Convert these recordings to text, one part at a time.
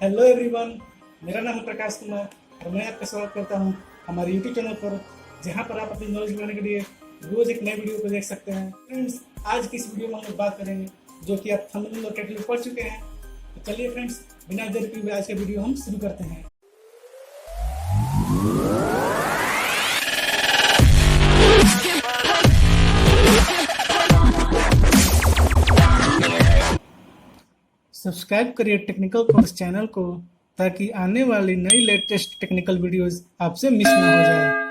Hello everyone, मेरा नाम है प्रकाश कुमार और मैं आपका स्वागत करता हूं हमारे यूट्यूब चैनल पर, जहां पर आप अपनी नॉलेज बढ़ाने के लिए रोज एक नए वीडियो को देख सकते हैं। फ्रेंड्स, आज की इस वीडियो में हम लोग बात करेंगे जो कि आप थंबनेल और टाइटल में पढ़ चुके हैं। तो चलिए फ्रेंड्स, बिना देर किए हुए आज का वीडियो हम शुरू करते हैं। सब्सक्राइब करिए टेक्निकल कोर्स चैनल को ताकि आने वाली नई लेटेस्ट टेक्निकल वीडियोस आपसे मिस ना हो जाए।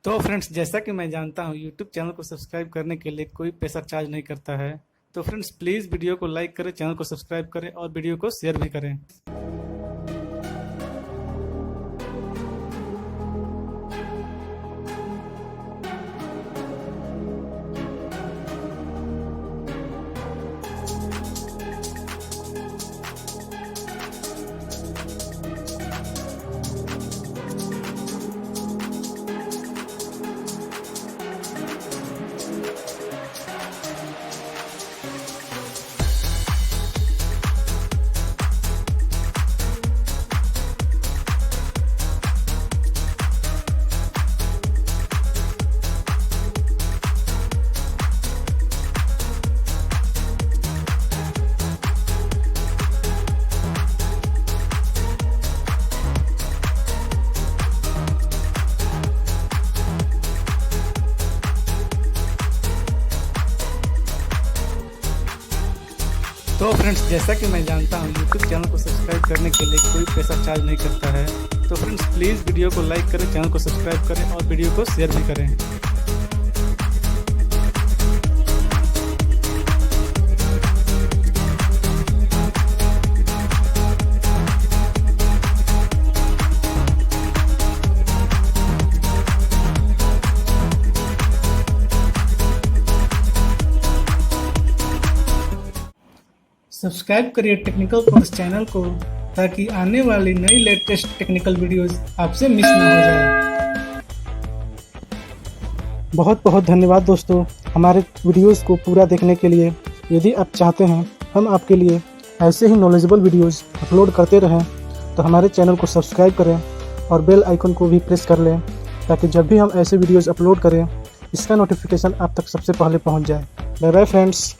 तो फ्रेंड्स, जैसा कि मैं जानता हूँ यूट्यूब चैनल को सब्सक्राइब करने के लिए कोई पैसा चार्ज नहीं करता है। तो फ्रेंड्स, प्लीज़ वीडियो को लाइक करें, चैनल को सब्सक्राइब करें और वीडियो को शेयर भी करें। तो फ्रेंड्स, जैसा कि मैं जानता हूँ यूट्यूब चैनल को सब्सक्राइब करने के लिए कोई पैसा चार्ज नहीं करता है। तो फ्रेंड्स, प्लीज़ वीडियो को लाइक करें, चैनल को सब्सक्राइब करें और वीडियो को शेयर भी करें। सब्सक्राइब करिए टेक्निकल कोर्स चैनल को ताकि आने वाली नई लेटेस्ट टेक्निकल वीडियोस आपसे मिस ना हो जाए। बहुत बहुत धन्यवाद दोस्तों हमारे वीडियोस को पूरा देखने के लिए। यदि आप चाहते हैं हम आपके लिए ऐसे ही नॉलेजेबल वीडियोस अपलोड करते रहें तो हमारे चैनल को सब्सक्राइब करें और बेल आइकन को भी प्रेस कर लें ताकि जब भी हम ऐसे वीडियोस अपलोड करें इसका नोटिफिकेशन आप तक सबसे पहले पहुंच जाए। Bye bye friends.